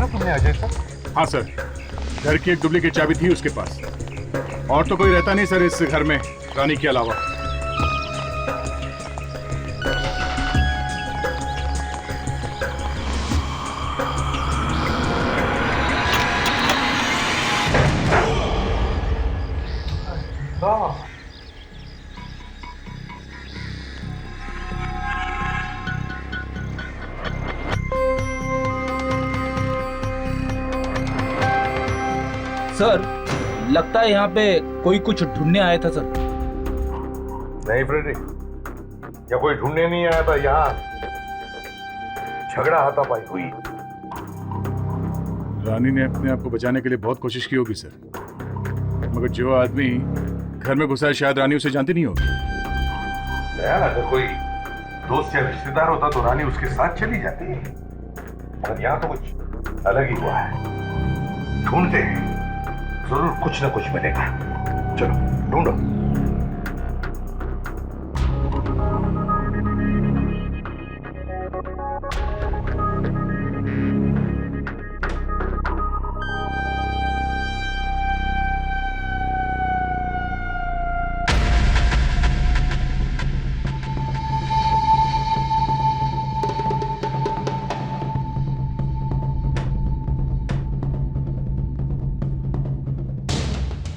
ना तुमने अजय से? हाँ सर, घर की एक डुप्लीकेट चाबी थी उसके पास। और तो कोई रहता नहीं सर इस घर में रानी के अलावा। सर, लगता है यहाँ पे कोई कुछ ढूंढने आया था सर। नहीं फ्रेडी, या कोई ढूंढने नहीं आया था, यहाँ झगड़ा हाथापाई हुई। रानी ने अपने आप को बचाने के लिए बहुत कोशिश की होगी सर, मगर जो आदमी घर में घुसा है शायद रानी उसे जानती नहीं होगी। अगर कोई दोस्त या रिश्तेदार होता तो रानी उसके साथ चली जाती, मगर यहाँ तो कुछ अलग ही हुआ है। ढूंढते हैं, जरूर कुछ ना कुछ मिलेगा। चलो ढूंढो।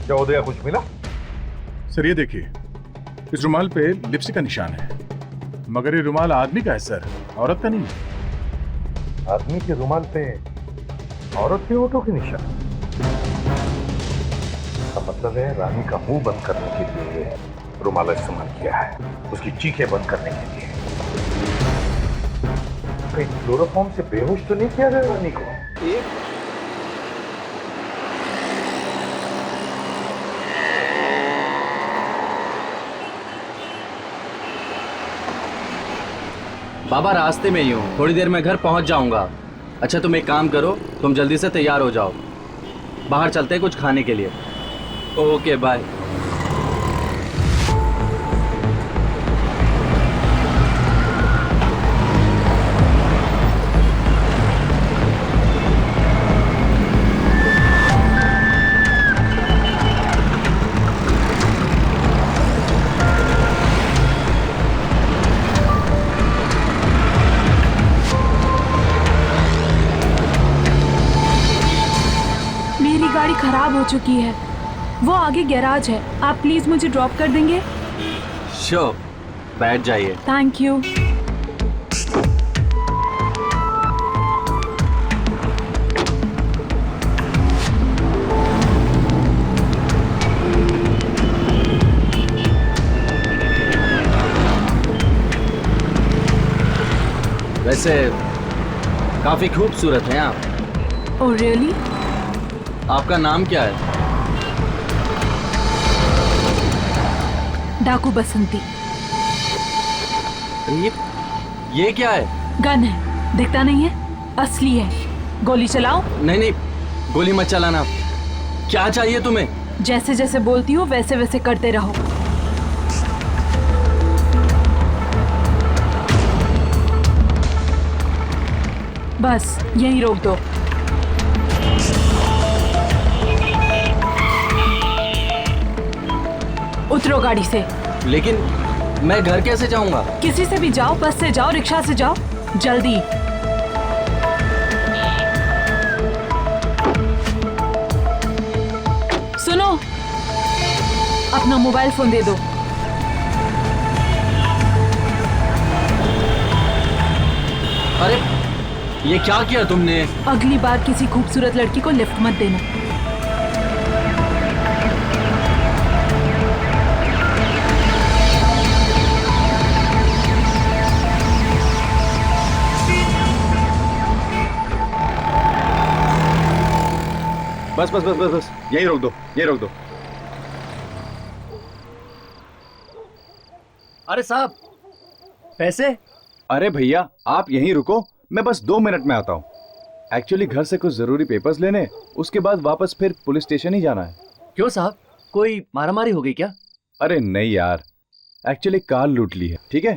क्या उदया कुछ मिला? सर ये देखिए, इस रुमाल पे लिपस्टिक का निशान है, मगर ये रुमाल आदमी का है सर, औरत का नहीं है। आदमी के रुमाल पे औरत के होठों के निशान? इसका मतलब है रानी का मुंह बंद करने के लिए रुमाल इस्तेमाल किया है, उसकी चीखें बंद करने के लिए। कहीं क्लोरोफॉर्म से बेहोश तो नहीं किया गया रानी को? बाबा रास्ते में ही हूँ, थोड़ी देर में घर पहुँच जाऊँगा। अच्छा तुम एक काम करो, तुम जल्दी से तैयार हो जाओ, बाहर चलते हैं कुछ खाने के लिए। Okay bye. गाड़ी खराब हो चुकी है, वो आगे गैराज है, आप प्लीज मुझे ड्रॉप कर देंगे? श्योर, बैठ जाइए। Thank you. वैसे काफी खूबसूरत हैं आप। Oh really? आपका नाम क्या है? डाकू बसंती। ये क्या है? गन है, दिखता नहीं है? असली है। गोली चलाओ? नहीं नहीं, गोली मत चलाना। क्या चाहिए तुम्हें? जैसे जैसे बोलती हो वैसे वैसे करते रहो। बस यहीं रोक दो। उतरो गाड़ी से। लेकिन मैं घर कैसे जाऊंगा? किसी से भी जाओ, बस से जाओ, रिक्शा से जाओ, जल्दी। सुनो, अपना मोबाइल फोन दे दो। अरे ये क्या किया तुमने? अगली बार किसी खूबसूरत लड़की को लिफ्ट मत देना। बस बस बस बस बस, यही रोक दो, यही रोक दो। अरे साहब, पैसे? अरे भैया आप यहीं रुको, मैं बस 2 मिनट में आता हूँ। एक्चुअली घर से कुछ जरूरी पेपर्स लेने, उसके बाद वापस फिर पुलिस स्टेशन ही जाना है। क्यों साहब, कोई मारामारी हो गई क्या? अरे नहीं यार, एक्चुअली कार लूट ली है। ठीक है।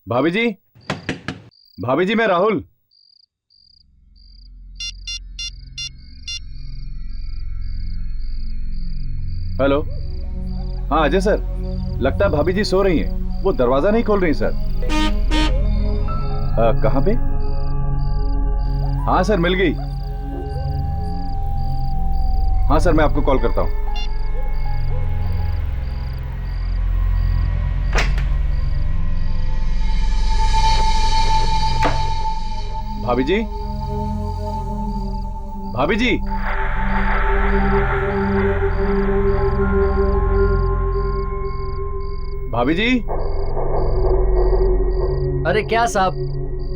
भाभी जी, भाभी जी, मैं राहुल। हेलो। हाँ अजय सर, लगता है भाभी जी सो रही हैं। वो दरवाजा नहीं खोल रही सर। कहाँ पे? हाँ सर, मिल गई। हाँ सर, मैं आपको कॉल करता हूँ। भाभी जी, भाभी जी, भाभी जी। अरे क्या साहब,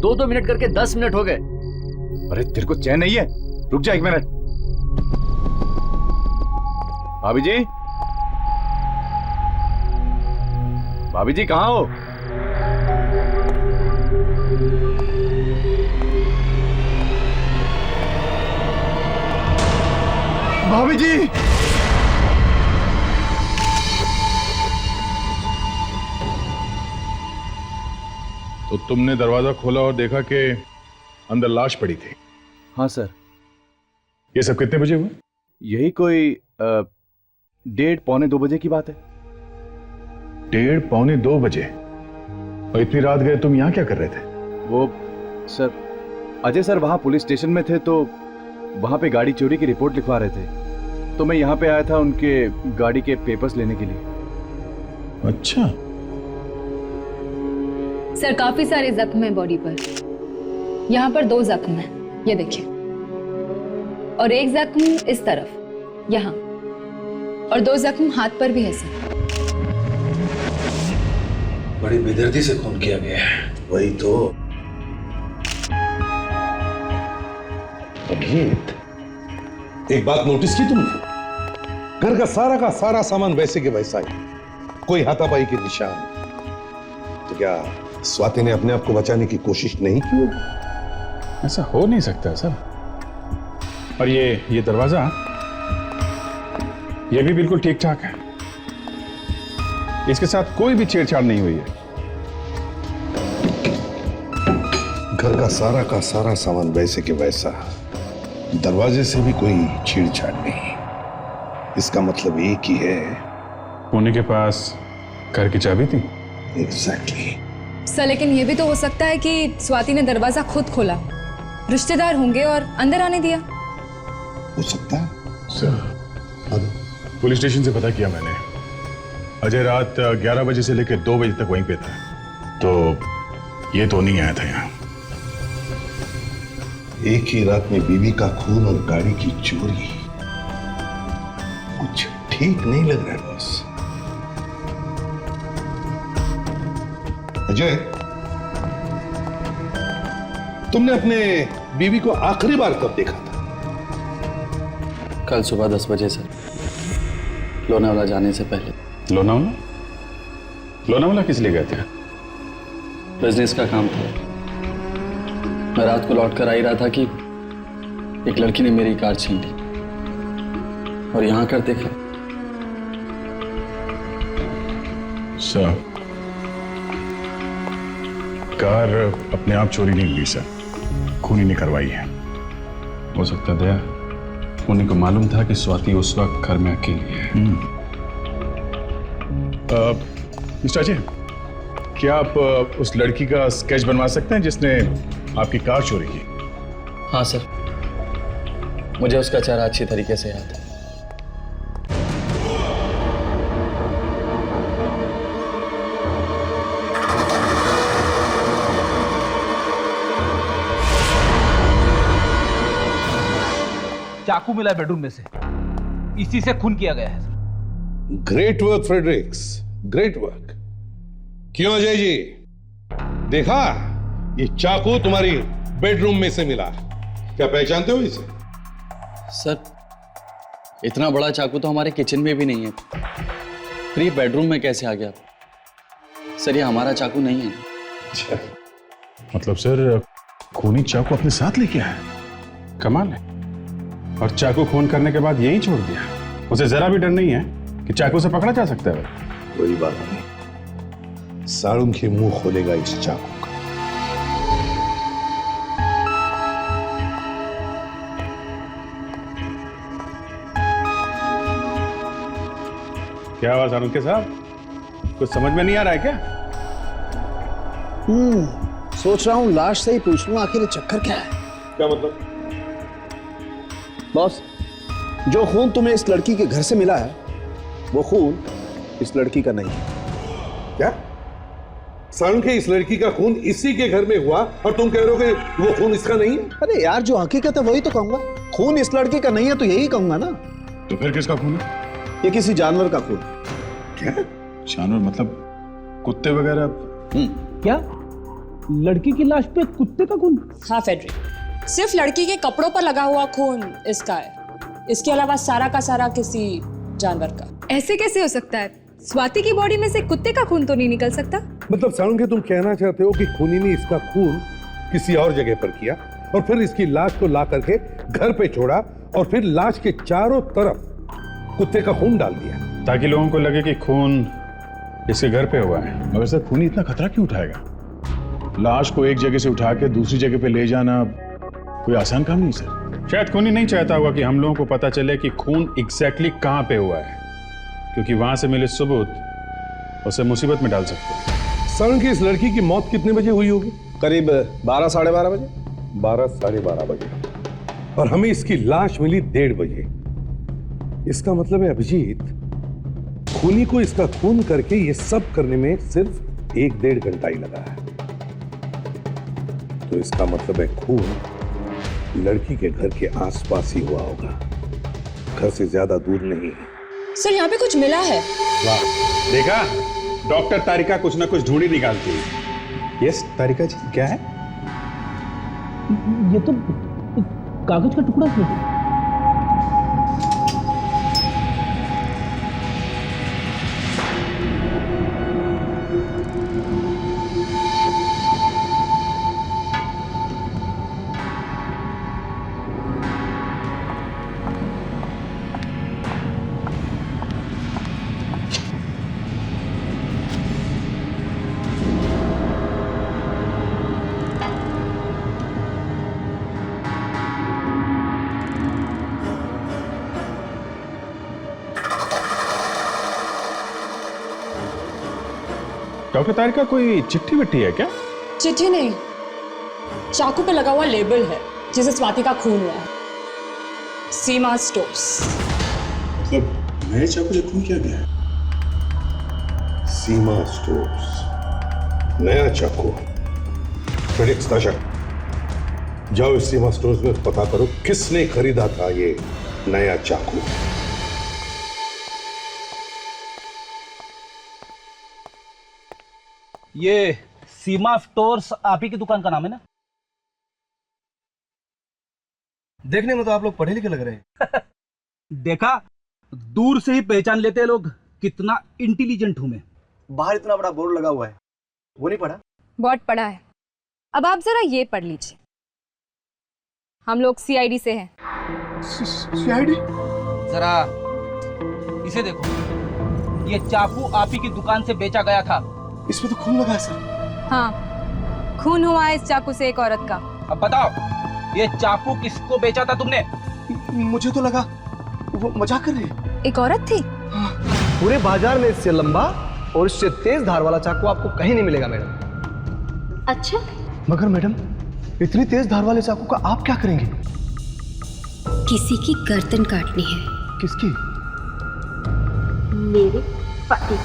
2-2 मिनट करके 10 मिनट हो गए। अरे तेरे को चैन नहीं है? रुक जा 1 मिनट। भाभी जी, भाभी जी कहाँ हो? भाभी जी, तो तुमने दरवाजा खोला और देखा कि अंदर लाश पड़ी थी। हाँ सर। ये सब कितने बजे हुआ? यही कोई 1:30-2 बजे की बात है। 1:30-2 बजे? और इतनी रात गए तुम यहाँ क्या कर रहे थे? वो सर, अजय सर वहां पुलिस स्टेशन में थे तो वहां पे गाड़ी चोरी की रिपोर्ट लिखवा रहे थे, तो मैं यहाँ पे आया था उनके गाड़ी के पेपर्स लेने के लिए। अच्छा। सर काफी सारे जख्म हैं बॉडी पर। यहाँ पर 2 जख्म हैं, ये देखिए, और 1 जख्म इस तरफ यहाँ, और 2 जख्म हाथ पर भी है सर। बड़ी बेदर्दी से खून किया गया है। वही तो। अभिजीत, एक बात नोटिस की तुमने? घर का सारा सामान वैसे के वैसा ही, कोई हाथापाई के निशान। तो क्या स्वाति ने अपने आप को बचाने की कोशिश नहीं की होगी? ऐसा हो नहीं सकता सर। और ये दरवाजा, ये भी बिल्कुल ठीक ठाक है। इसके साथ कोई भी छेड़छाड़ नहीं हुई है। घर का सारा सामान वैसे के वैसा, दरवाजे से भी कोई छेड़छाड़ नहीं। इसका मतलब एक ही है, पुणे के पास घर की चाबी थी। एग्जैक्टली। सर लेकिन ये भी तो हो सकता है कि स्वाति ने दरवाजा खुद खोला, रिश्तेदार होंगे और अंदर आने दिया। हो सकता है सर। पुलिस स्टेशन से पता किया मैंने, अजय रात 11 बजे से लेकर 2 बजे तक वहीं पे था, तो ये तो नहीं आया था यहाँ। एक ही रात में बीवी का खून और गाड़ी की चोरी, कुछ ठीक नहीं लग रहा है बॉस। अजय, तुमने अपने बीवी को आखिरी बार कब देखा था? कल सुबह 10 बजे सर, लोनावाला जाने से पहले। लोनावाला? लोनावाला किस लिए गए थे? बिजनेस का काम था। मैं रात को लौट कर आ ही रहा था कि एक लड़की ने मेरी कार छीन ली और यहाँ कर देखा। सर, कार अपने आप चोरी नहीं हुई सर, खूनी ने करवाई है। हो सकता दया, उन्हीं को मालूम था कि स्वाति उस वक्त घर में अकेली है। मिस्टर अजय, क्या आप उस लड़की का स्केच बनवा सकते हैं जिसने आपकी कार चोरी की? हाँ सर, मुझे उसका चेहरा अच्छी तरीके से याद है। चाकू मिला बेडरूम में से, इसी से खून किया गया है। Great work Fredericks, great work. क्यों अजय जी, देखा ये चाकू तुम्हारी बेडरूम में से मिला, क्या पहचानते हो इसे? सर, इतना बड़ा चाकू तो हमारे किचन में भी नहीं है, फिर ये बेडरूम में कैसे आ गया? सर ये हमारा चाकू नहीं है। अच्छा, मतलब सर खूनी चाकू अपने साथ लेके आया? कमाल है। और चाकू खून करने के बाद यहीं छोड़ दिया। उसे जरा भी डर नहीं है कि चाकू से पकड़ा जा सकता है। कोई बात नहीं, साड़ुन के मुंह खोलेगा इस चाकू का। क्या हुआ सारुके साहब, कुछ समझ में नहीं आ रहा है क्या? सोच रहा हूँ लाश से ही पूछ लूं आखिर ये चक्कर क्या है। क्या मतलब? बॉस, जो खून तुम्हें इस लड़की के घर से मिला है वो खून इस लड़की का नहीं है। क्या? सारुके, इस लड़की का खून इसी के घर में हुआ और तुम कह रहे हो कि वो खून इसका नहीं है? अरे यार, जो हकीकत है वही तो कहूंगा। खून इस लड़की का नहीं है तो यही कहूंगा ना। तो फिर किसका खून है? ये किसी जानवर का खून। क्या? जानवर मतलब कुत्ते वगैरह? क्या लड़की की लाश पे कुत्ते का खून? हाँ फेडरिक, सिर्फ लड़की के कपड़ों पर लगा हुआ खून इसका है, इसके अलावा सारा का सारा किसी जानवर का। ऐसे कैसे हो सकता है? स्वाति की बॉडी में से कुत्ते का खून तो नहीं निकल सकता। मतलब सारुके, तुम कहना चाहते हो कि खूनी ने इसका खून किसी और जगह पर किया और फिर इसकी लाश को ला करके घर पे छोड़ा और फिर लाश के चारों तरफ कुत्ते का खून डाल दिया, ताकि लोगों को लगे कि खून इसके घर पे हुआ है। मगर सर, खूनी इतना खतरा क्यों उठाएगा? लाश को एक जगह से उठा के दूसरी जगह पे ले जाना कोई आसान काम नहीं सर। शायद खूनी नहीं चाहता होगा कि हम लोगों को पता चले कि खून एग्जैक्टली कहाँ पे हुआ है, क्योंकि वहां से मिले सबूत उसे मुसीबत में डाल सकते हैं। सारुके, इस लड़की की मौत कितने बजे हुई होगी? करीब 12 साढ़े 12 बजे। 12 साढ़े 12 बजे, और हमें इसकी लाश मिली 1:30 बजे। इसका मतलब है अभिजीत, खूनी को इसका खून करके ये सब करने में सिर्फ 1-1.5 घंटा ही लगा है। तो इसका मतलब है खून लड़की के घर के आसपास ही हुआ होगा, घर से ज्यादा दूर नहीं है। सर, यहाँ पे कुछ मिला है। वाह, देखा, डॉक्टर तारिका कुछ ना कुछ ढूंढी निकालती है। यस तारिका जी, क्या है? ये तो कागज का टुकड़ा है। डॉक्टर तारिका, कोई चिट्ठी विट्ठी है क्या? चिट्ठी नहीं, चाकू पे लगा हुआ लेबल है जिसे स्वाति का खून हुआ है। सीमा स्टोर्स। मतलब नए चाकू से खून किया गया है? सीमा स्टोर्स, नया चाकू। फेलिक्स, ताशा, जाओ इस सीमा स्टोर्स में पता करो किसने खरीदा था ये नया चाकू। ये सीमा स्टोर्स आप ही की दुकान का नाम है ना? देखने में तो आप लोग पढ़े लिखे लग रहे हैं। देखा, दूर से ही पहचान लेते हैं लोग कितना इंटेलिजेंट हूं मैं। बाहर इतना बड़ा बोर्ड लगा हुआ है, वो नहीं पढ़ा? बहुत पढ़ा है। अब आप जरा ये पढ़ लीजिए, हम लोग सीआईडी से हैं। सीआईडी? जरा इसे देखो, ये चाकू आप ही की दुकान से बेचा गया था। इसमें तो खून लगा है सर। हाँ, खून हुआ है इस चाकू से एक औरत का। अब बताओ, ये चाकू किसको बेचा था तुमने? मुझे तो लगा वो मजाक कर रही है। एक औरत थी। पूरे बाजार में इससे लंबा और इससे तेज धार वाला चाकू आपको कहीं नहीं मिलेगा मैडम। अच्छा, मगर मैडम, इतनी तेज धार वाले चाकू का आप क्या करेंगे? किसी की गर्दन काटनी है। किसकी? मेरे पति।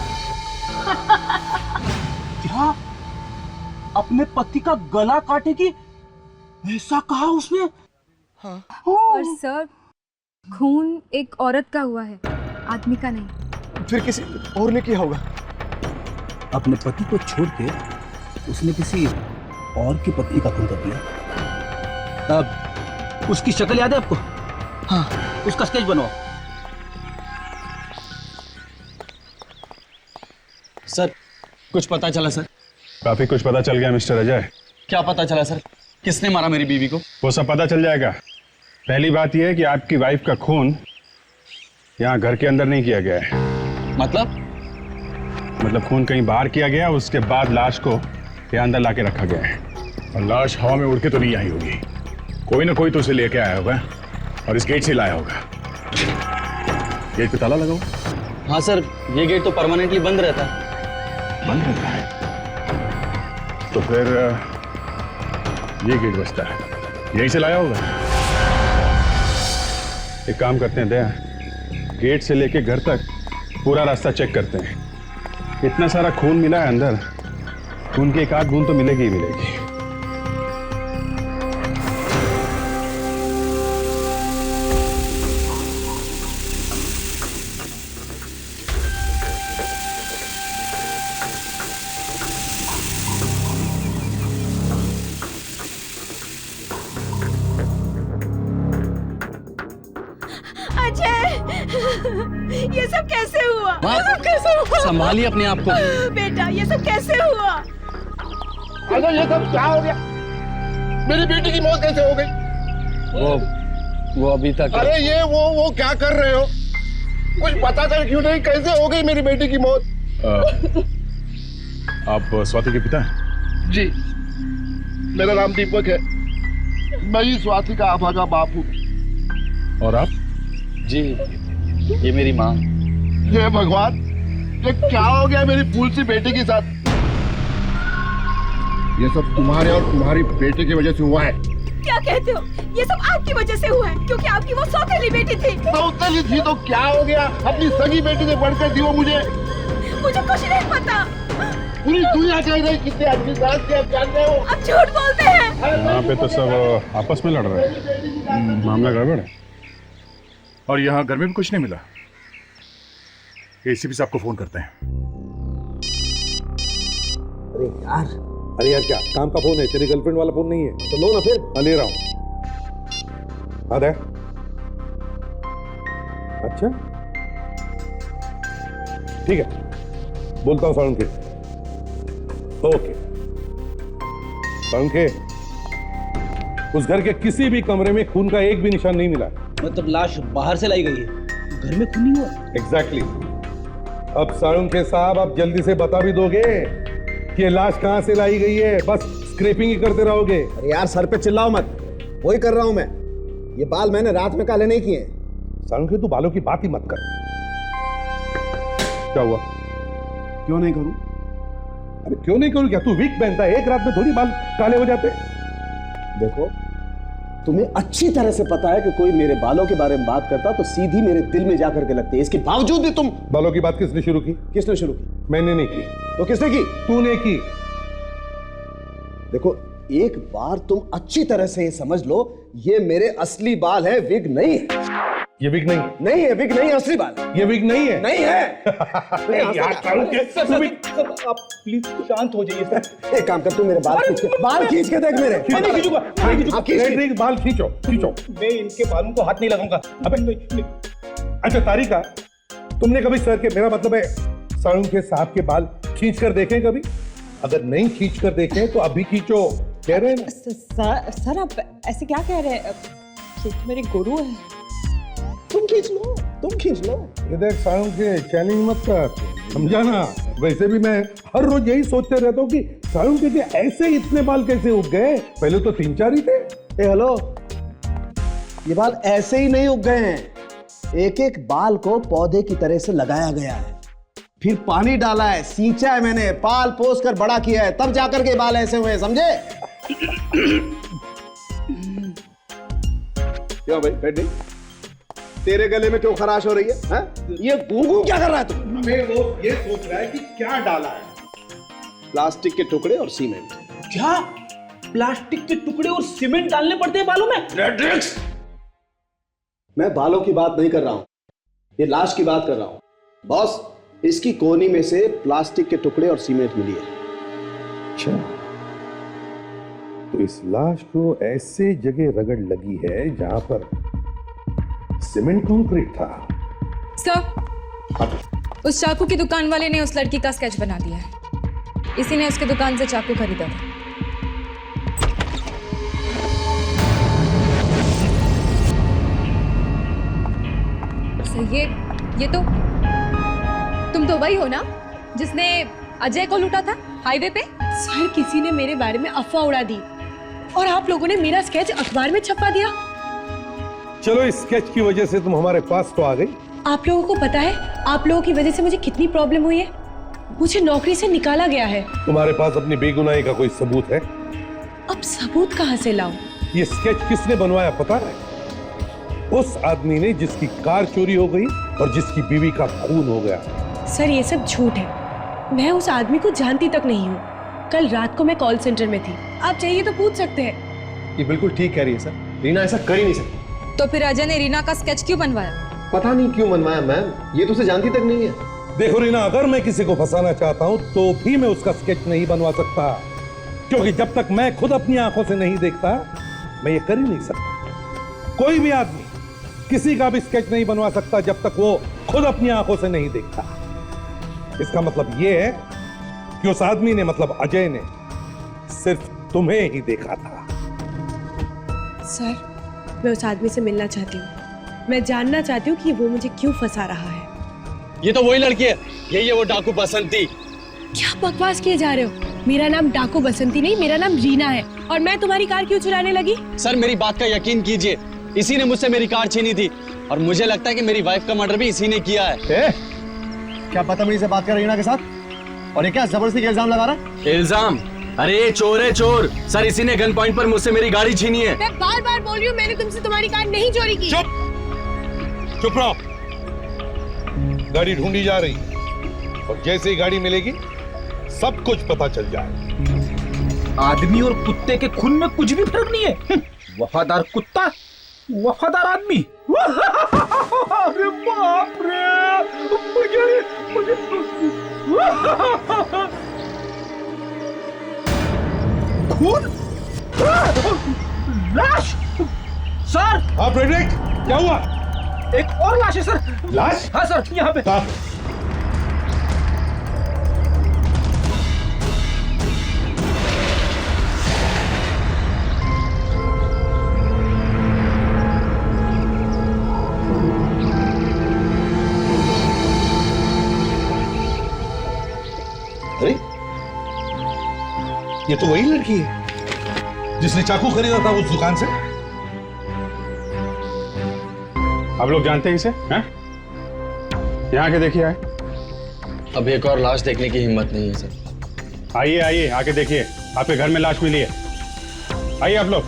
क्या? अपने पति का गला काटेगी? ऐसा कहा उसने? हाँ। पर सर, खून एक औरत का हुआ है, आदमी का नहीं। फिर किसी और ने किया होगा। अपने पति को छोड़ के उसने किसी और की पत्नी का खून कर दिया। अब उसकी शक्ल याद है आपको? हाँ, उसका स्केच बनवाओ। सर, कुछ पता चला सर? काफी कुछ पता चल गया मिस्टर अजय। क्या पता चला सर? किसने मारा मेरी बीवी को? वो सब पता चल जाएगा। पहली बात यह है कि आपकी वाइफ का खून यहाँ घर के अंदर नहीं किया गया है। मतलब खून कहीं बाहर किया गया, उसके बाद लाश को यहाँ अंदर लाके रखा गया है। और लाश हवा में उड़ के तो नहीं आई होगी, कोई ना कोई तो उसे लेके आया होगा और इस गेट से लाया होगा। गेट पे ताला लगा हुआ। हाँ सर, ये गेट तो परमानेंटली बंद रहता है। बंद रहता है तो फिर ये गेट बचता है, यहीं से लाया होगा। एक काम करते हैं दया, गेट से लेके घर तक पूरा रास्ता चेक करते हैं। इतना सारा खून मिला है अंदर, खून की एक आध बूंद तो मिलेगी ही मिलेगी। ये सब कैसे हुआ? माँ, ये सब कैसे हुआ? संभालिए अपने आप को। बेटा, ये सब कैसे हुआ? अरे ये सब क्या हो गया? मेरी बेटी की मौत कैसे हो गई? वो अभी तक। अरे ये वो क्या कर रहे हो? कुछ पता चल क्यों नहीं, कैसे हो गई मेरी बेटी की मौत? आप स्वाति के पिता हैं? जी, मेरा नाम दीपक है। मैं ही स्वाति का अभागा बाप हूँ। और आप? जी, ये मेरी माँ। हे भगवान, ये क्या हो गया मेरी फूल सी बेटी के साथ? ये सब तुम्हारे और तुम्हारी बेटे की वजह से हुआ है। क्या कहते हो? ये सब आपकी वजह से हुआ है, क्योंकि आपकी वो सौतेली बेटी थी। सौतेली थी तो क्या हो गया? अपनी सगी बेटी से बढ़कर दी वो मुझे। मुझे कुछ नहीं पता। पूरी दुनिया कह रही कितने अच्छी तरह से आप जानते हो। आप झूठ बोलते हैं। यहाँ पे तो सब आपस में लड़ रहे हैं, मामला गड़बड़ है। और यहाँ घर में भी कुछ नहीं मिला। एसीपी साहब को फोन करते हैं। अरे यार क्या काम का फोन है, तेरी गर्लफ्रेंड वाला फोन नहीं है तो लो ना फिर। हाँ ले रहा हूँ। अरे अच्छा ठीक है, बोलता हूँ सारुण के। ओके सारुण के, उस घर के किसी भी कमरे में खून का एक भी निशान नहीं मिला। मतलब लाश बाहर से लाई गई है, घर में खून नहीं हुआ? एग्जैक्टली। अब सारुण के साहब आप जल्दी से बता भी दोगे कि ये लाश कहां से लाई गई है? बस स्क्रैपिंग ही करते रहोगे। अरे यार सर पे चिल्लाओ मत, वही कर रहा हूं मैं। ये बाल मैंने रात में काले नहीं किए। सारुण के, तू बालों की बात ही मत कर। क्या हुआ? क्यों नहीं करूं? अरे क्यों नहीं करूं? क्या तू वीक पहनता है? एक रात में थोड़ी बाल काले हो जाते। देखो, तुम्हें अच्छी तरह से पता है कि कोई मेरे बालों के बारे में बात करता तो सीधी मेरे दिल में जाकर के लगती है। इसके बावजूद भी तुम। बालों की बात किसने शुरू की? किसने शुरू की? मैंने नहीं की। तो किसने की? तूने की। देखो, एक बार तुम अच्छी तरह से ये समझ लो, ये मेरे असली बाल है, विग नहीं है। ये विग नहीं? नहीं है, विग नहीं है, असली बाल। ये विग नहीं है? नहीं है। यार सारुण के, आप प्लीज शांत हो जाइए सर। एक काम कर, तू मेरे बाल खींच के देख मेरे। बाल खींचो खींचो। मैं इनके बालों को हाथ नहीं लगाऊंगा। अबे अच्छा तारिका, तुमने कभी सर के, मेरा मतलब है सारुण के साहब के बाल खींच कर देखे कभी? अगर नहीं खींच कर देखे तो अभी खींचो, कह रहे हैं ना। सर आप ऐसे क्या कह रहे हैं? ये तो मेरे गुरु है। तुम खींच लो, तुम खींच लो। ये देख सारुण के, चैलेंज मत कर, समझा ना? वैसे भी मैं हर रोज यही सोचते रहता हूँ कि सारुण के ऐसे इतने बाल कैसे उग गए? पहले तो 3-4 ही थे। हेलो, ये बाल ऐसे ही नहीं उग गए हैं। एक एक बाल को पौधे की तरह से लगाया गया है, फिर पानी डाला है, सींचा है मैंने, पाल पोस कर बड़ा किया है, तब जाकर के बाल ऐसे हुए, समझे? क्यों भाई बैठ गई? तेरे गले में क्यों खराश हो रही है? हा? ये गूंगू क्या कर रहा है तू? वो ये सोच रहा है कि क्या डाला है। प्लास्टिक के टुकड़े और सीमेंट। क्या प्लास्टिक के टुकड़े और सीमेंट डालने पड़ते हैं बालों में? मैं बालों की बात नहीं कर रहा हूं, ये लाश की बात कर रहा हूं। बॉस, इसकी कोहनी में से प्लास्टिक के टुकड़े और सीमेंट मिली है। अच्छा, तो इस लाश को ऐसे जगह रगड़ लगी है जहां पर सीमेंट कंक्रीट था। सर, उस चाकू की दुकान वाले ने उस लड़की का स्केच बना दिया है। इसी ने उसके दुकान से चाकू खरीदा था। सर, ये तो तुम तो वही हो ना जिसने अजय को लूटा था हाईवे पे? सर, किसी ने मेरे बारे में अफवाह उड़ा दी और आप लोगों ने मेरा स्केच अखबार में छपवा दिया। चलो, इस स्केच की वजह से तुम हमारे पास तो आ गई, आप लोगों को पता है आप लोगों की वजह से मुझे कितनी प्रॉब्लम हुई है? मुझे नौकरी से निकाला गया है। तुम्हारे पास अपनी बेगुनाही का कोई सबूत है? अब सबूत कहाँ से लाऊं? ये स्केच किसने बनवाया पता है? उस आदमी ने जिसकी कार चोरी हो गई और जिसकी बीवी का खून हो गया। सर ये सब झूठ है। मैं उस आदमी को जानती तक नहीं हूँ। कल रात को मैं कॉल सेंटर में थी। आप चाहिए तो पूछ सकते हैं। ये बिल्कुल ठीक कह रही है सर। रीना ऐसा कर ही नहीं सकती। तो फिर अजय ने रीना का स्केच क्यों बनवाया? पता नहीं क्यों बनवाया मैम, ये तो उसे जानती तक नहीं है। देखो रीना, अगर मैं किसी को फंसाना चाहता हूं तो भी मैं उसका स्केच नहीं बनवा सकता, क्योंकि जब तक मैं खुद अपनी आंखों से नहीं देखता मैं ये कर ही नहीं सकता। कोई भी आदमी किसी का भी स्केच नहीं बनवा सकता जब तक वो खुद अपनी आंखों से नहीं देखता। इसका मतलब ये है कि उस आदमी ने, मतलब अजय ने, सिर्फ तुम्हें ही देखा था। सर मैं उस आदमी से मिलना चाहती हूँ। मैं जानना चाहती हूँ कि वो मुझे क्यों फंसा रहा है। ये तो वही लड़की है, यही है वो डाकू बसंती। क्या बकवास किए जा रहे हो? मेरा नाम डाकू बसंती नहीं, मेरा नाम रीना है। और मैं तुम्हारी कार क्यों चुराने लगी? सर मेरी बात का यकीन कीजिए, इसी ने मुझसे मेरी कार छीनी थी और मुझे लगता है कि मेरी वाइफ का मर्डर भी इसी ने किया है। क्या बदतमीजी से बात कर रीना के साथ? और ये क्या जबरदस्ती का इल्जाम लगा रहा है? इल्जाम? अरे ये चोर है चोर। सर इसी ने गन पॉइंट पर मुझसे मेरी गाड़ी छीनी है। मैं बार बार बोल रही हूँ मैंने तुमसे तुम्हारी कार नहीं चोरी की। चुप रहो, गाड़ी ढूंढी जा रही है और जैसे ही गाड़ी मिलेगी सब कुछ पता चल जाएगा। आदमी और कुत्ते के खून में कुछ भी फर्क नहीं है। वफादार कुत्ता, वफादार आदमी। अरे बाप रे, खून, लाश। सर। हाँ फ्रेडरिक, क्या हुआ? एक और लाश है सर। लाश? हाँ सर, यहाँ पे। अरे ये तो वही लड़की है जिसने चाकू खरीदा था उस दुकान से। आप लोग जानते हैं इसे? हैं? यहाँ के देखिए आए। अब एक और लाश देखने की हिम्मत नहीं है सर। आइए आइए, आके देखिए, आपके घर में लाश मिली है। आइए आप लोग।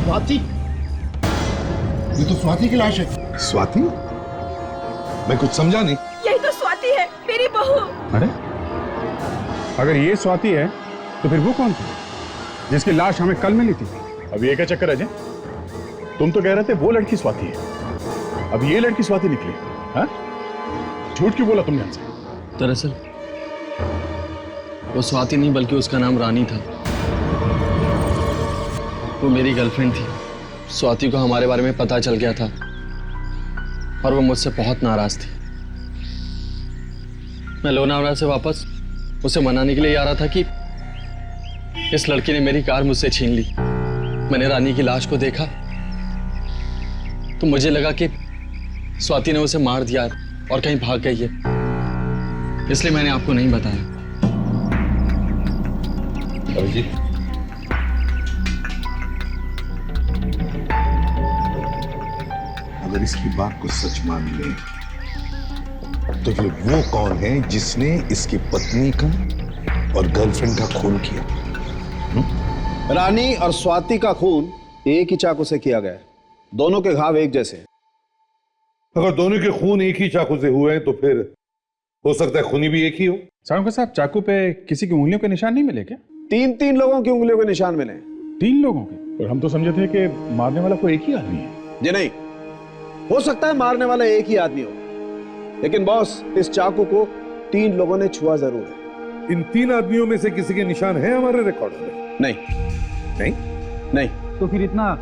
स्वाति, ये तो स्वाति की लाश है। स्वाति? मैं कुछ समझा नहीं। यही तो स्वाति है, मेरी बहू। अरे अगर ये स्वाति है तो फिर वो कौन थी जिसकी लाश हमें कल मिली थी? अब ये क्या चक्कर अजय? तुम तो कह रहे थे वो लड़की स्वाति है, अब ये लड़की स्वाति निकली। हाँ? झूठ क्यों बोला तुमने हमसे? दरअसल वो स्वाति नहीं बल्कि उसका नाम रानी था। वो मेरी गर्लफ्रेंड थी। स्वाति को हमारे बारे में पता चल गया था और वो मुझसे बहुत नाराज थी। मैं लोनावला से वापस उसे मनाने के लिए आ रहा था कि इस लड़की ने मेरी कार मुझसे छीन ली। मैंने रानी की लाश को देखा तो मुझे लगा कि स्वाति ने उसे मार दिया और कहीं भाग गई है, इसलिए मैंने आपको नहीं बताया। जी अगर इसकी बात को सच मान ले तो फिर वो कौन है जिसने इसकी पत्नी का और गर्लफ्रेंड का खून किया? रानी और स्वाति का खून एक ही चाकू से किया गया है। दोनों के घाव एक जैसे। अगर दोनों के खून एक ही चाकू से हुए हैं तो फिर हो सकता है खूनी भी एक ही हो। साहब साहब, चाकू पे किसी की उंगलियों के निशान नहीं मिले क्या? तीन लोगों की उंगलियों के निशान मिले। 3 लोगों के? और हम तो समझे थे कि मारने वाला कोई एक ही आदमी है। जी नहीं, हो सकता है मारने वाला एक ही आदमी हो, लेकिन बॉस इस चाकू को 3 लोगों ने छुआ जरूर है। इन 3 आदमियों में से किसी के निशान है हमारे रिकॉर्ड में? नहीं नहीं नहीं। तो फिर इतना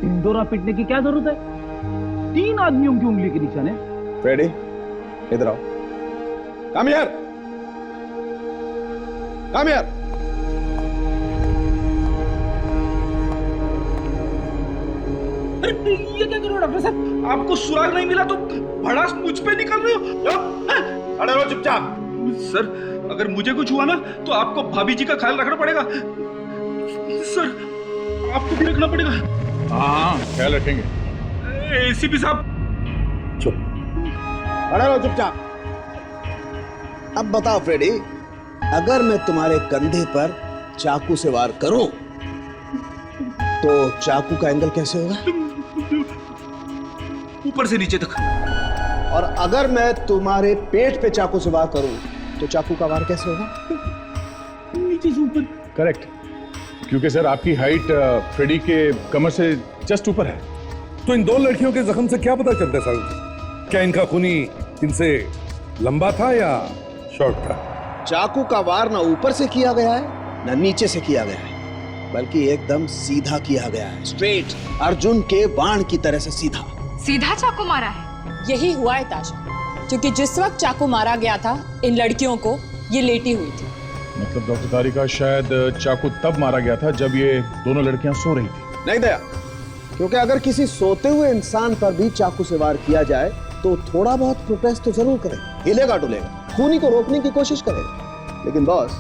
ढिंडोरा पीटने की क्या जरूरत है? 3 आदमियों की उंगली के निशान है। फ्रेडी इधर आओ। Come here, come here. अरे ये क्या कर रहे हो डॉक्टर साहब? आपको सुराग नहीं मिला तो भड़ास मुझ पे निकल रहे हो? अरे रो चुपचाप। सर अगर मुझे कुछ हुआ ना तो आपको भाभी जी का ख्याल रखना पड़ेगा। सर आपको भी रखना पड़ेगा। हाँ, ख्याल रखेंगे। एसीपी साहब, चुप, खड़े रहो चुपचाप। अब बताओ फ्रेडी, अगर मैं तुम्हारे कंधे पर चाकू से वार करूं तो चाकू का एंगल कैसे होगा? ऊपर से नीचे तक। और अगर मैं तुम्हारे पेट पे चाकू से वार करूं तो चाकू का वार कैसे होगा? नीचे से ऊपर। करेक्ट, क्योंकि सर आपकी हाइट फ्रेडी के कमर से जस्ट ऊपर है। तो इन दो लड़कियों के जख्म से क्या पता चलता है सर? क्या इनका खूनी इनसे लंबा था या शॉर्ट था? चाकू का वार ना ऊपर से किया गया है ना नीचे से किया गया है, बल्कि एकदम सीधा किया गया है, स्ट्रेट, अर्जुन के बाण की तरह से सीधा। सीधा चाकू मारा है? यही हुआ है ताशा, क्योंकि जिस वक्त चाकू मारा गया था इन लड़कियों को ये लेटी हुई थी। मतलब डॉक्टर तारिका, शायद चाकू तब मारा गया था जब ये दोनों लड़कियां सो रही थी। नहीं दया, क्योंकि अगर किसी सोते हुए इंसान पर भी चाकू से वार किया जाए तो थोड़ा बहुत प्रोटेस्ट तो जरूर करेगा, हिलेगा डुलेगा, खूनी को रोकने की कोशिश करेगा। लेकिन बॉस,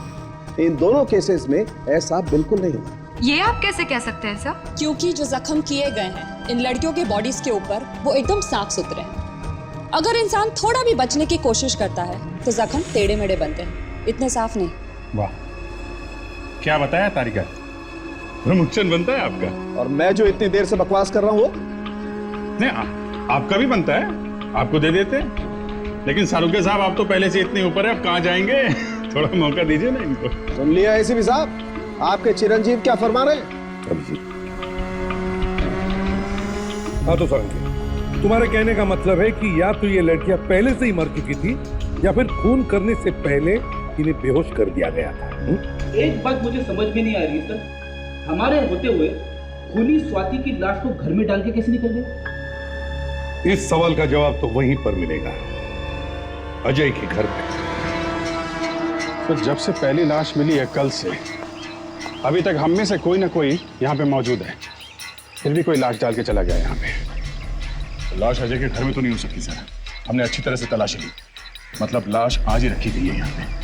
इन दोनों केसेस में ऐसा बिल्कुल नहीं हुआ। ये आप कैसे कह सकते हैं सर? क्योंकि जो जख्म किए गए हैं इन लड़कियों के बॉडीज के ऊपर वो एकदम साफ सुथरे हैं। अगर इंसान थोड़ा भी बचने की कोशिश करता है तो जख्म टेढ़े मेढ़े बनते हैं, इतने साफ नहीं। वाह, क्या बताया तारिका, प्रमोशन बनता है आपका। और मैं जो इतनी देर से बकवास कर रहा हूँ नहीं, आपका भी बनता है, आपको दे देते। लेकिन सारुके साहब, आप तो पहले से इतने ऊपर है, अब कहाँ जाएंगे? थोड़ा मौका दीजिए ना इनको। सुन लिया एसीपी साहब, आपके चिरंजीव क्या फरमा रहे हैं? हाँ तो सारुके, तुम्हारे कहने का मतलब है कि या तो ये लड़कियां पहले से ही मर चुकी थी या फिर खून करने से पहले इन्हें बेहोश कर दिया गया था। एक बात मुझे समझ में नहीं आ रही है सर, हमारे होते हुए खूनी स्वाति की लाश को घर में डाल के कैसे निकल गए? इस सवाल का जवाब तो वहीं पर मिलेगा, अजय के घर पे। तो जब से पहली लाश मिली है कल से अभी तक हम में से कोई ना कोई यहाँ पे मौजूद है, फिर भी कोई लाश डाल के चला गया यहाँ पे। लाश अजय के घर में तो नहीं हो सकती सर, हमने अच्छी तरह से तलाशी ली, मतलब लाश आज ही रखी गई है यहाँ पे।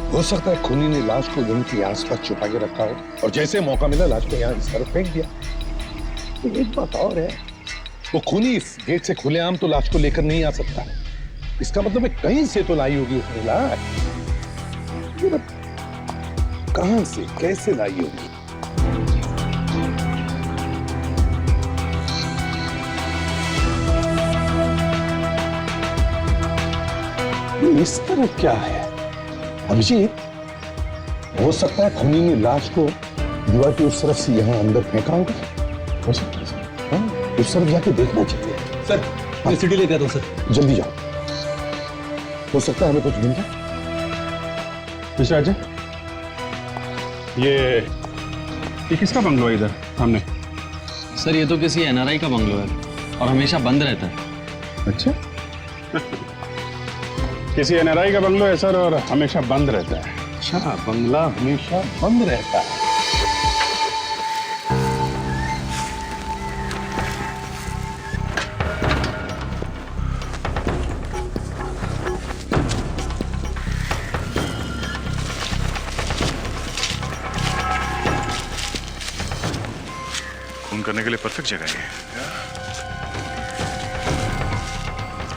हो सकता है खूनी ने लाश को यहीं के आसपास छुपा के रखा हो और जैसे मौका मिला लाश को यहाँ इस तरफ फेंक दिया। तो एक बात और है, वो खूनी इस गेट से खुलेआम तो लाश को लेकर नहीं आ सकता, इसका मतलब है कहीं से तो लाई होगी उसने लाश। कहां से कैसे लाई होगी? इस तरह क्या है अभिजीत? हो सकता है खूनी ने लाश को दीवार की उस तरफ से यहाँ अंदर फेंका होगा। हो सकता है सर, हाँ, उस तरफ जाके देखना चाहिए। सर मैं सीढ़ी लेके आता हूँ सर। जल्दी जाओ, हो सकता है हमें कुछ मिल जाए। मिस्टर अजय, ये किसका बंगलो है इधर सामने? सर ये तो किसी एनआरआई का बंगलो है और हमेशा बंद रहता है। अच्छा किसी एनआरआई का बंगलो है सर और हमेशा बंद रहता है। अच्छा, बंगला हमेशा बंद रहता है। खून करने के लिए परफेक्ट जगह है।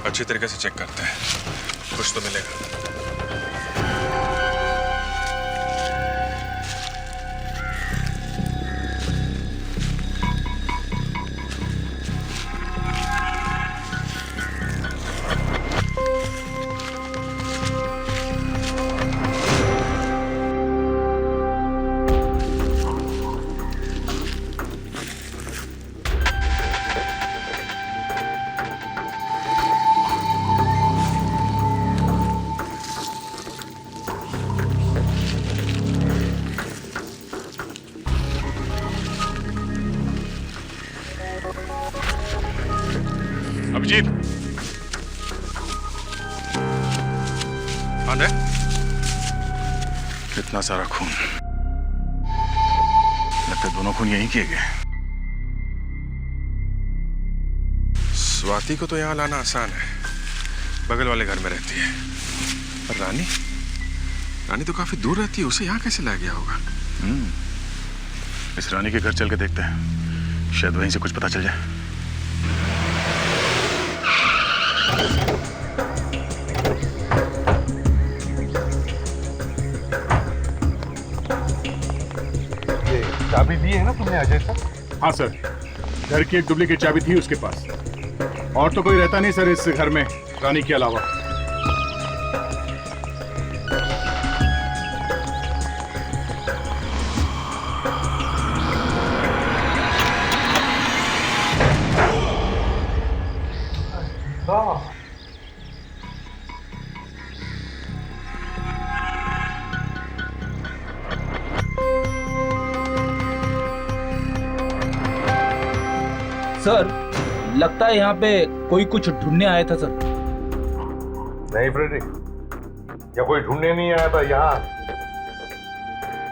अच्छी तरीके से चेक करते हैं, कुछ तो मिलेगा। अभिजीत, आंदे, कितना सारा खून, लगता है दोनों खून यहीं किए गए। स्वाति को तो यहाँ लाना आसान है, बगल वाले घर में रहती है। पर रानी, रानी तो काफी दूर रहती है, उसे यहाँ कैसे लाया गया होगा? इस रानी के घर चल के देखते हैं, शायद वहीं से कुछ पता चल जाए। ये चाबी दी है ना तुमने अजय सर? हाँ सर, घर की एक डुप्लीकेट चाबी थी उसके पास। और तो कोई रहता नहीं सर इस घर में रानी के अलावा। सर, लगता है यहाँ पे कोई कुछ ढूंढने आया था सर। नहीं फ्रेडरिक, या कोई ढूंढने नहीं आया था, यहाँ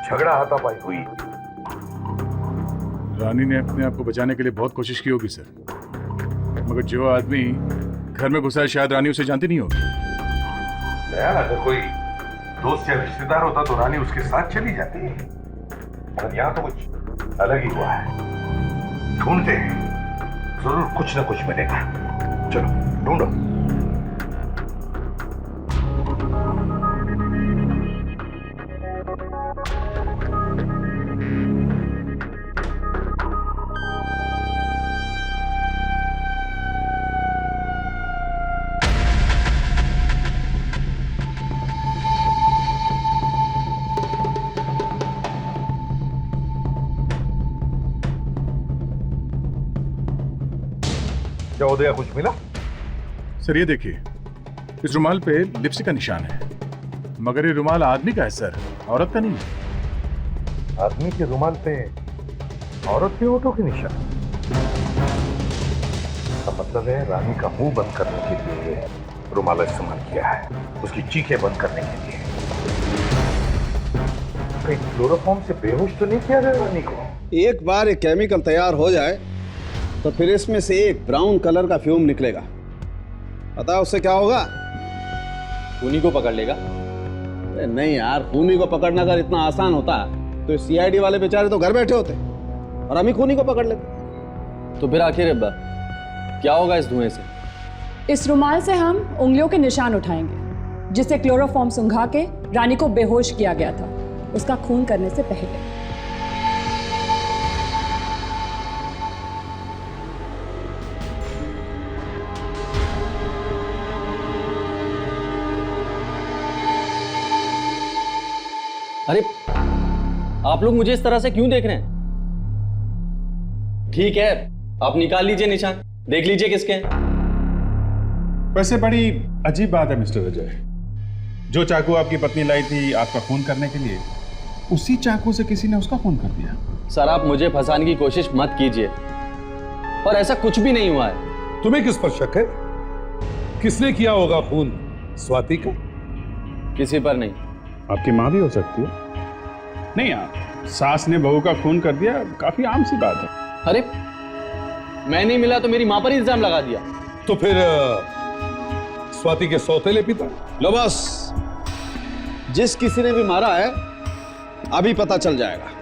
झगड़ा हाथापाई हुई। रानी ने अपने आप को बचाने के लिए बहुत कोशिश की होगी सर, मगर जो आदमी घर में घुसा है शायद रानी उसे जानती नहीं होगी। यार अगर कोई दोस्त या रिश्तेदार होता तो रानी उसके साथ चली जाती, मगर यहाँ तो कुछ अलग ही हुआ है। ढूंढते हैं, जरूर कुछ ना कुछ मिलेगा। चलो ढूंढो। क्या उदया कुछ मिला? सर ये देखिए, इस रुमाल पे लिपस्टिक का निशान है, मगर ये रुमाल आदमी का है सर, औरत का नहीं है। आदमी के रुमाल पे औरत के होठों के निशान? इसका मतलब है रानी का मुंह बंद करने के लिए रुमाल इस्तेमाल किया है, उसकी चीखें बंद करने के लिए। कहीं क्लोरोफॉर्म से बेहोश तो नहीं किया गया रानी को? एक बार ये केमिकल तैयार हो जाए तो फिर इसमें से एक ब्राउन कलर का फ्यूम निकलेगा। पता है उससे क्या होगा? खूनी को पकड़ लेगा। नहीं यार, खूनी को पकड़ना अगर इतना आसान होता तो सीआईडी वाले बेचारे तो घर बैठे होते और हम ही खूनी को पकड़ लेते। तो फिर आखिर अब्बा क्या होगा इस धुएं से? इस रुमाल से हम उंगलियों के निशान उठाएंगे, जिससे क्लोरोफॉर्म सुंघा के रानी को बेहोश किया गया था, उसका खून करने से पहले। अरे आप लोग मुझे इस तरह से क्यों देख रहे हैं? ठीक है, आप निकाल लीजिए निशान, देख लीजिए किसके हैं। वैसे बड़ी अजीब बात है मिस्टर अजय, जो चाकू आपकी पत्नी लाई थी आपका खून करने के लिए, उसी चाकू से किसी ने उसका खून कर दिया। सर आप मुझे फंसाने की कोशिश मत कीजिए, और ऐसा कुछ भी नहीं हुआ है। तुम्हें किस पर शक है? किसने किया होगा खून? स्वाति का? किसी पर नहीं। आपकी माँ भी हो सकती है। नहीं यार, सास ने बहू का खून कर दिया, काफी आम सी बात है। अरे मैं नहीं मिला तो मेरी माँ पर इल्जाम लगा दिया। तो फिर स्वाति के सौतेले पिता? लो बस, जिस किसी ने भी मारा है अभी पता चल जाएगा।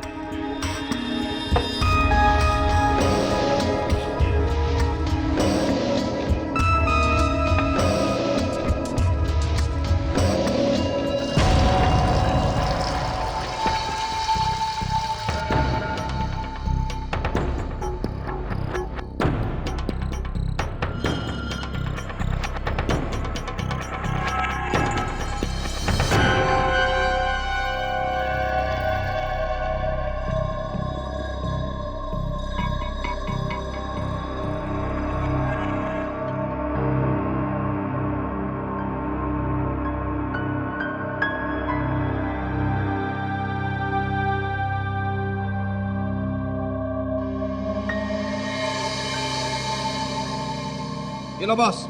ये लो बॉस,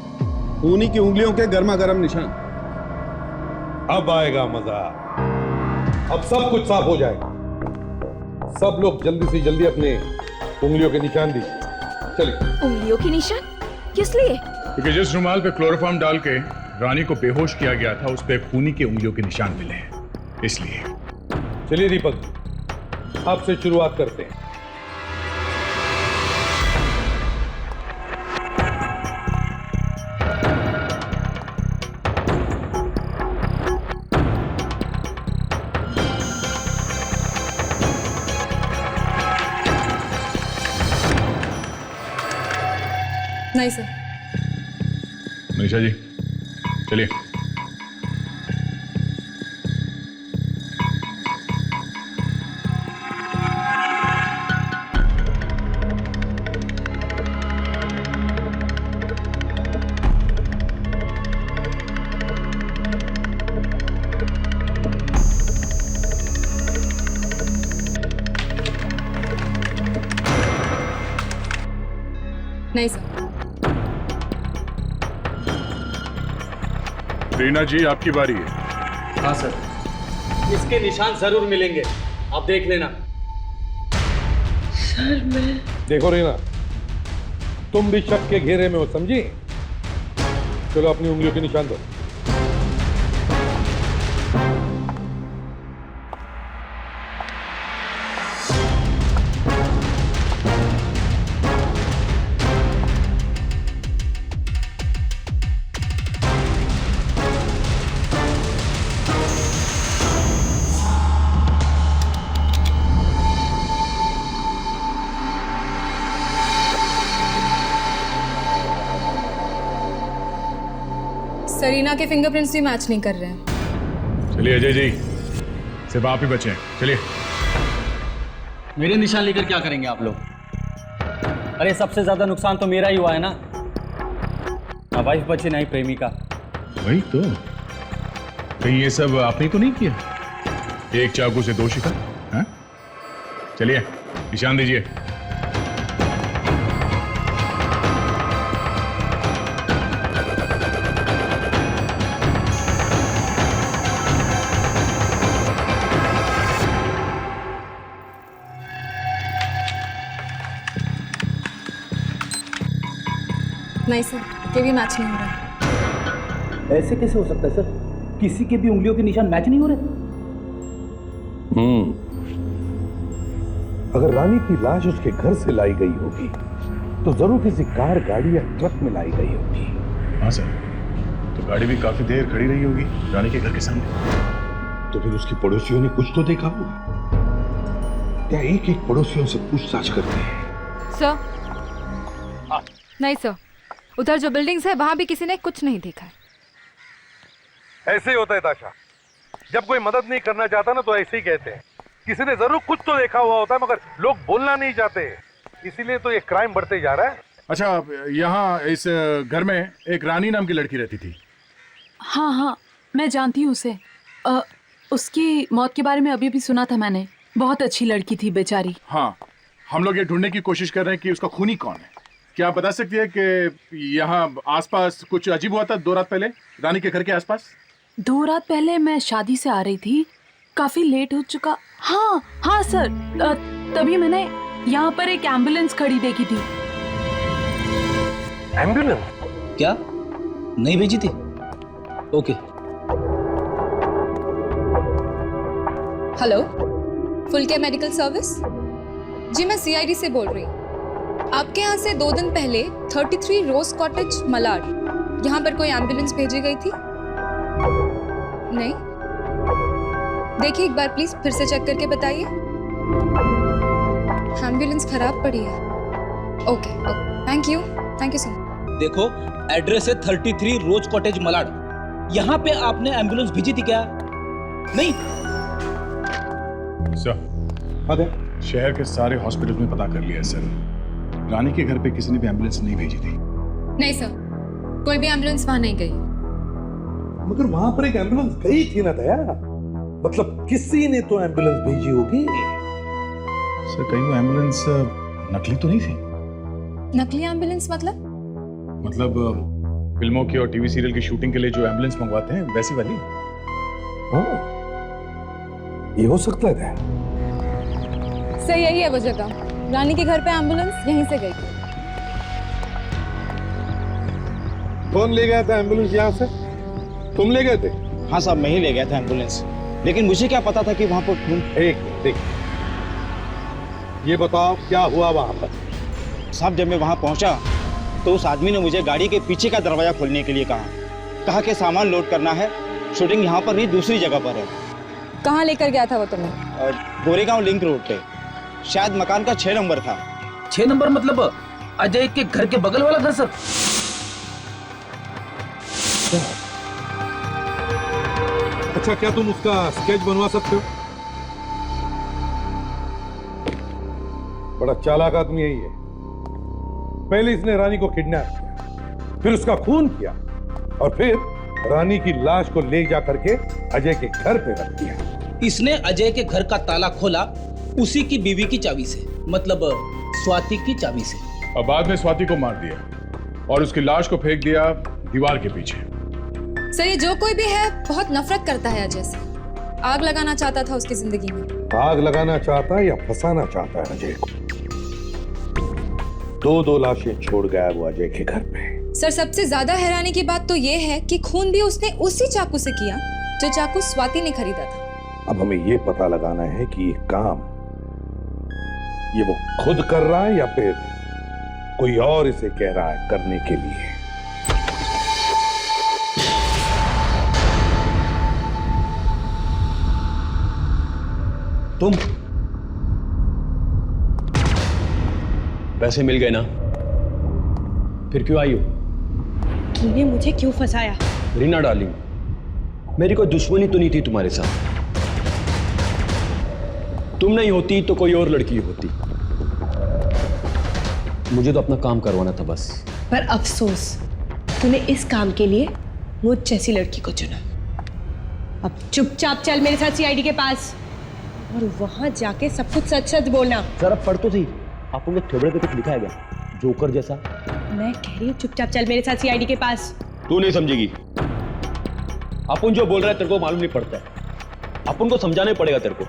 खूनी की उंगलियों के गर्मा गर्म निशान। अब आएगा मजा, अब सब कुछ साफ हो जाएगा। सब लोग जल्दी से जल्दी अपने उंगलियों के निशान दीजिए। चलिए। उंगलियों के निशान किस लिए? क्योंकि जिस रुमाल पे क्लोरोफॉर्म डाल के रानी को बेहोश किया गया था, उस पे खूनी की उंगलियों के निशान मिले हैं, इसलिए। चलिए दीपक, आपसे शुरुआत करते हैं। नहीं सर। मनीषा जी चलिए। नहीं सर। रीना जी आपकी बारी है। हाँ सर, इसके निशान जरूर मिलेंगे, आप देख लेना। सर मैं देखो रीना, तुम भी शक के घेरे में हो, समझी? चलो अपनी उंगलियों के निशान दो। सरीना के फिंगरप्रिंट्स भी मैच नहीं कर रहे हैं। चलिए अजय जी, सिर्फ आप ही बचे हैं, चलिए। मेरे निशान लेकर क्या करेंगे आप लोग? अरे सबसे ज्यादा नुकसान तो मेरा ही हुआ है ना, वाइफ बची नहीं प्रेमिका। वही तो, कहीं ये सब आपने तो नहीं किया? एक चाकू से दो शिकार, हाँ? चलिए निशान दीजिए। नहीं सर, ये भी मैच नहीं हो रहा। ऐसे कैसे हो सकता है सर? किसी के भी उंगलियों के निशान मैच नहीं हो रहे? अगर रानी की लाश उसके घर से लाई गई होगी तो जरूर किसी कार, गाड़ी या ट्रक में लाई गई होगी। हाँ सर, तो गाड़ी भी काफी देर खड़ी रही होगी रानी के घर के सामने। तो फिर उसके पड़ोसियों ने कुछ तो देखा होगा। क्या एक एक पड़ोसियों से पूछताछ करते हैं? सर नहीं सर, उधर जो बिल्डिंग्स है वहां भी किसी ने कुछ नहीं देखा है। ऐसे ही होता है ताशा, जब कोई मदद नहीं करना चाहता ना तो ऐसे ही कहते हैं। किसी ने जरूर कुछ तो देखा हुआ होता है मगर लोग बोलना नहीं चाहते, इसीलिए तो ये क्राइम बढ़ते जा रहा है। अच्छा, यहाँ इस घर में एक रानी नाम की लड़की रहती थी। हाँ हाँ, मैं जानती हूँ उसे। उसकी मौत के बारे में अभी भी सुना था मैंने। बहुत अच्छी लड़की थी बेचारी। हाँ, हम लोग ये ढूंढने की कोशिश कर रहे हैं कि उसका खूनी कौन है। क्या आप बता सकती है कि यहाँ आसपास कुछ अजीब हुआ था 2 रात पहले रानी के घर के आसपास? 2 रात पहले मैं शादी से आ रही थी, काफी लेट हो चुका। हाँ हाँ सर, तभी मैंने यहाँ पर एक एम्बुलेंस खड़ी देखी थी। एम्बुलेंस? क्या नहीं भेजी थी? Okay. Hello, full care medical service ji, मैं सीआईडी से बोल रही हूँ। आपके यहाँ से 2 दिन पहले 33 रोज कॉटेज मलाड, यहाँ पर कोई एम्बुलेंस भेजी गई थी? नहीं? देखिए एक बार प्लीज फिर से चेक करके बताइए। एम्बुलेंस खराब पड़ी है। Okay, thank you so much. देखो, एड्रेस है 33 रोज कॉटेज मलाड। यहाँ पे आपने एम्बुलेंस भेजी थी क्या? नहीं सर, शहर के सारे हॉस्पिटल में पता कर लिया सर, रानी के घर पे किसी ने भी एम्बुलेंस नहीं भेजी थी। नहीं सर, कोई भी एम्बुलेंस वहां नहीं गई। मगर वहां पर एक एम्बुलेंस गई थी ना दया, मतलब किसी ने तो एम्बुलेंस भेजी होगी। सर कहीं वो एम्बुलेंस नकली तो नहीं थी? नकली एम्बुलेंस मतलब फिल्मों की और टीवी सीरियल की शूटिंग के लिए जो एम्बुलेंस मंगवाते हैं वैसी वाली? ये हो सकता है। सर यही है वो जगह, रानी के घर पे एम्बुलेंस यहीं से गई थी। कौन ले गया था एम्बुलेंस यहाँ से? तुम ले गए थे? हाँ साहब, मैं ही ले गया था एम्बुलेंस, लेकिन मुझे क्या पता था कि वहां पर एक देख, ये बताओ क्या हुआ वहां पर? साहब जब मैं वहां पहुंचा तो उस आदमी ने मुझे गाड़ी के पीछे का दरवाजा खोलने के लिए कहा कि सामान लोड करना है, शूटिंग यहाँ पर नहीं दूसरी जगह पर है। कहाँ लेकर गया था वो तुम्हें? गोरेगांव लिंक रोड पे, शायद मकान का 6 नंबर था। 6 नंबर मतलब अजय के घर के बगल वाला घर सर। अच्छा, क्या तुम उसका स्केच बनवा सकते हो? बड़ा चालाक आदमी है ये। पहले इसने रानी को किडनैप किया, फिर उसका खून किया और फिर रानी की लाश को ले जा करके अजय के घर पे रख दिया। इसने अजय के घर का ताला खोला उसी की बीवी की चाबी से, मतलब स्वाति की चाबी से। और बाद में स्वाति को मार दिया और उसकी लाश को फेंक दिया दीवार के पीछे। सर, ये जो कोई भी है बहुत नफरत करता है अजय से। आग लगाना चाहता था उसकी जिंदगी में। आग लगाना चाहता है या फंसाना चाहता है अजय को? दो लाशें छोड़ गया वो अजय के घर पे। सर, सबसे ज्यादा हैरानी की बात तो ये है कि खून भी उसने उसी चाकू से किया जो चाकू स्वाति ने खरीदा था। अब हमें ये पता लगाना है कि ये काम ये वो खुद कर रहा है या फिर कोई और इसे कह रहा है करने के लिए। तुम पैसे मिल गए ना, फिर क्यों आई हो? तूने मुझे क्यों फंसाया? रीना डार्लिंग, मेरी कोई दुश्मनी तो नहीं थी तुम्हारे साथ। तुम नहीं होती तो कोई और लड़की होती। मुझे तो अपना काम करवाना था बस। पर अफसोस, तूने इस काम के लिए मुझ जैसी लड़की को चुना। अब चुपचाप चल मेरे साथ सीआईडी के पास और वहां जाके सब कुछ सच सच बोलना। सर अब पढ़ तो सही, आप उनके थोबड़े पे कुछ लिखा है क्या? जोकर जैसा। मैं कह रही हूँ चुपचाप चल मेरे साथ सीआईडी के पास। तू नहीं समझेगी। अपन जो बोल रहा है तेरे को मालूम नहीं पड़ता है। अपन को समझाना ही पड़ेगा तेरे को।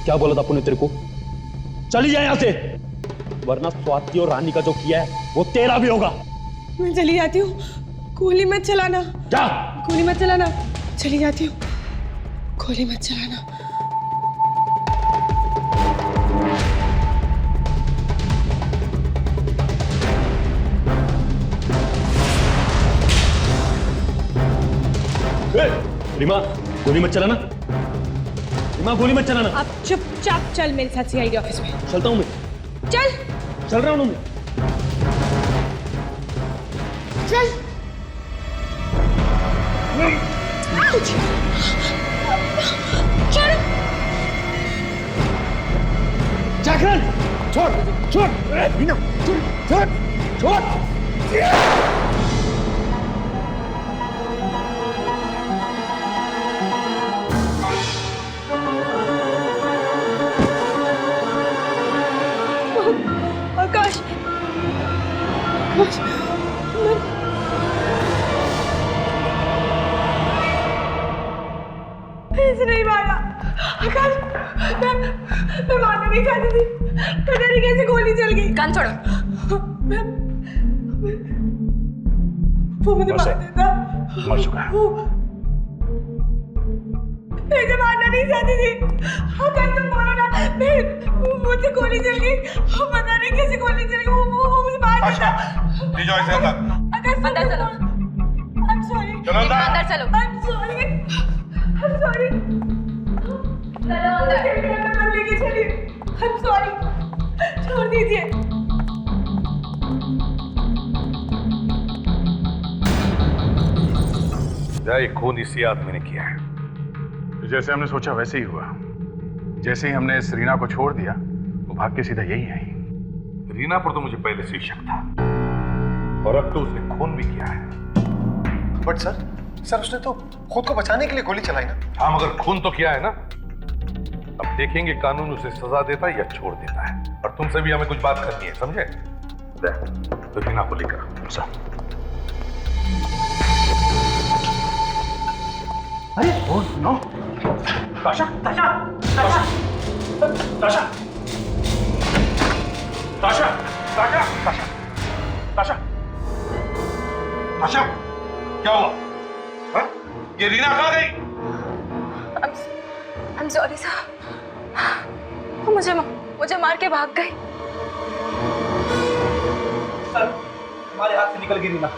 क्या बोला था अपन ने तेरे को? चली जाए यहां से, वरना स्वाति और रानी का जो किया है वो तेरा भी होगा। मैं चली जाती हूँ, गोली मत चलाना। जा, गोली मत चलाना। चली जाती हूँ, गोली मत चलाना। रीमा, गोली मत चलाना। रीमा, गोली मत चलाना। अब चुपचाप चल मेरे साथ सीआईडी ऑफिस में। चलता हूं मैं। चल रहा हूं मैं। चल। चल। जागरण, छोड़ छोड़ रीना, छोड़ छोड़। आकाश, आकाश, ऐसे नहीं मारा। आकाश, मैं मारना नहीं चाहती थी। पता नहीं कैसे गोली चल गई। कान छोड़ो। वो मुझे मार देता। मर चुका है। मैं इसे मारना नहीं चाहती थी। आकाश, तुम बोलो ना। मुझे गोली चल गई। पता नहीं कैसे गोली चल गई। वो मुझे मार देता। ले जाओ इसे अंदर। आकाश, अंदर चलो। I'm sorry. चलो अंदर चलो। I'm sorry. I'm sorry. चलो अंदर। मत लेके चलिए। I'm sorry. छोड़ दीजिए। ये खून इसी आदमी ने किया है। तो जैसे हमने सोचा वैसे ही हुआ। जैसे ही हमने इस रीना को छोड़ दिया वो भाग के सीधा यही आई। रीना पर तो मुझे पहले से ही शक था और अब तो उसने खून भी किया है। बट सर उसने तो खुद को बचाने के लिए गोली चलाई ना। हाँ, मगर खून तो किया है ना। अब देखेंगे कानून उसे सजा देता है या छोड़ देता है। और तुमसे भी हमें कुछ बात करनी है, समझे? तो रीना को लेकर सर। अरे ओ नो, ताशा ताशा ताशा ताशा ताशा ताशा ताशा ताशा ताशा, क्या हुआ? हाँ? ये रीना कहाँ गई? I'm sorry सर, मुझे मार के भाग गई। सर, हमारे हाथ से निकल गई रीना।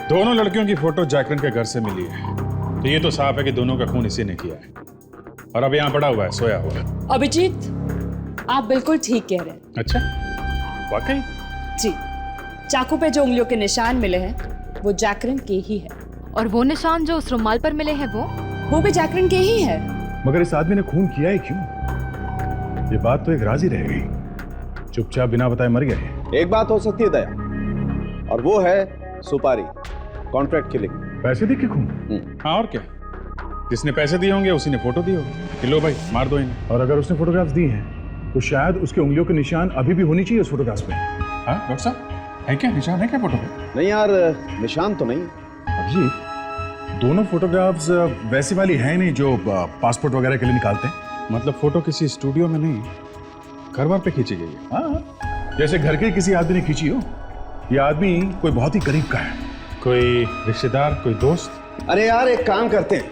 दोनों लड़कियों की फोटो जैकलिन के घर से मिली है, तो ये तो साफ है कि दोनों का खून इसी ने किया है, और अब यहाँ पड़ा हुआ है, सोया हुआ है। अभिजीत, आप बिल्कुल ठीक कह रहे हैं। अच्छा, वाकई? जी, चाकू पे जो उंगलियों के निशान मिले हैं वो जैकलिन के ही है। और वो निशान जो उस रुमाल पर मिले हैं वो भी जैकलिन के ही है। मगर इस आदमी ने खून किया ही क्यों? ये बात तो एक राज ही रह गई, चुपचाप बिना बताए मर गए। एक बात हो सकती है दया, और वो है सुपारी, कॉन्ट्रैक्ट किलिंग। पैसे दे के खून? हाँ और क्या, जिसने पैसे दिए होंगे उसी ने फोटो दी होगी कि लो भाई मार दो इन्हें। और अगर उसने फोटोग्राफ्स दी हैं तो शायद उसके उंगलियों के निशान अभी भी होनी चाहिए उस फोटोग्राफ्स पे। हाँ डॉक्टर साहब, है क्या निशान, है क्या फोटो पे? नहीं यार, निशान तो नहीं। अभिजीत, दोनों फोटोग्राफ्स वैसी वाली है नहीं जो पासपोर्ट वगैरह के लिए निकालते हैं। मतलब फोटो किसी स्टूडियो में नहीं, घर बार पे खींची गई है? हाँ, जैसे घर के किसी आदमी ने खींची हो। ये आदमी कोई बहुत ही करीब का है, कोई रिश्तेदार, कोई दोस्त? अरे यार एक काम करते हैं,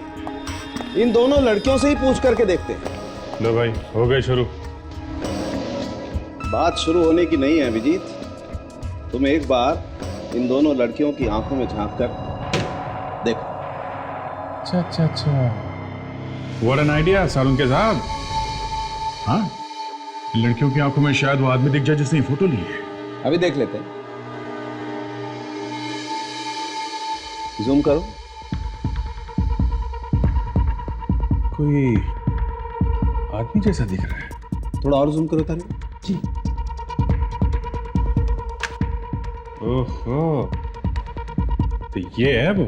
इन दोनों लड़कियों से ही पूछ करके देखते हैं। लो भाई, हो गए शुरू। बात शुरू होने की नहीं है अभिजीत, तुम एक बार इन दोनों लड़कियों की आंखों में झांक कर देखो। अच्छा अच्छा अच्छा, व्हाट एन आइडिया सालुंके साहब। हाँ, इन लड़कियों की आंखों में शायद वो आदमी दिख जाए जिसने फोटो ली है। अभी देख लेते हैं, जूम करो। कोई आदमी जैसा दिख रहा है। थोड़ा और जूम करो तारे। जी। ओहो, तो ये है वो।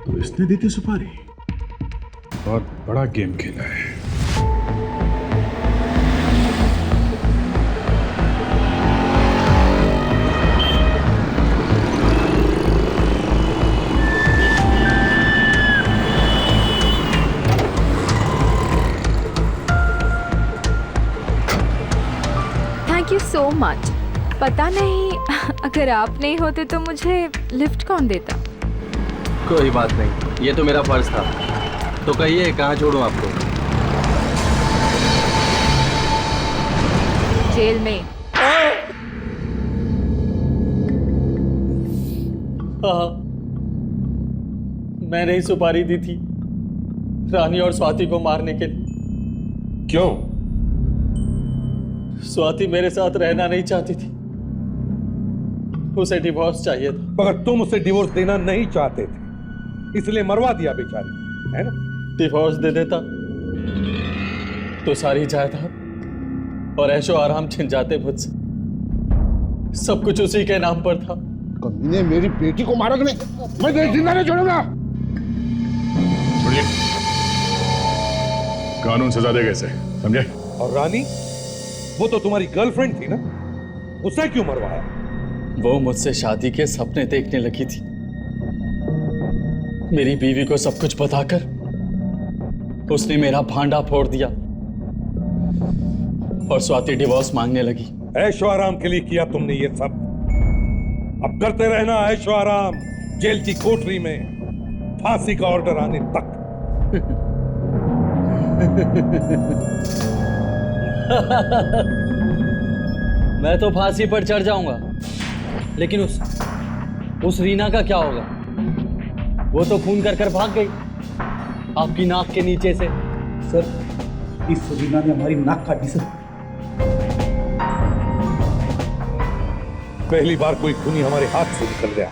तो इसने दी थी सुपारी। बहुत बड़ा गेम खेला है। Thank you so much. पता नहीं अगर आप नहीं होते तो मुझे लिफ्ट कौन देता। कोई बात नहीं, ये तो मेरा फर्ज था। तो कहिए कहाँ छोड़ूं आपको? जेल में। हाँ, मैंने ही सुपारी दी थी रानी और स्वाति को मारने के लिए। क्यों? स्वाति मेरे साथ रहना नहीं चाहती थी, उसे डिवोर्स चाहिए था। मगर तुम उसे डिवोर्स देना नहीं चाहते थे, इसलिए मरवा दिया बेचारी, है ना? डिवोर्स दे देता तो सारी जायदाद और ऐशो आराम छिन जाते मुझसे। सब कुछ उसी के नाम पर था। कमीने मेरी बेटी को मारा तुमने, मैं तुझे जिंदा नहीं छोड़ूंगा। छोड़िए, कानून सजा देगा इसे, समझे? और रानी, वो तो तुम्हारी गर्लफ्रेंड थी ना, उसे क्यों मरवाया? वो मुझसे शादी के सपने देखने लगी थी। मेरी बीवी को सब कुछ बताकर उसने मेरा भांडा फोड़ दिया और स्वाति डिवोर्स मांगने लगी। ऐशो आराम के लिए किया तुमने ये सब, अब करते रहना ऐशो आराम, जेल की कोठरी में फांसी का ऑर्डर आने तक। मैं तो फांसी पर चढ़ जाऊंगा, लेकिन उस रीना का क्या होगा? वो तो खून कर कर भाग गई आपकी नाक के नीचे से। सर, इस रीना ने हमारी नाक काटी सर। पहली बार कोई खूनी हमारे हाथ से निकल गया।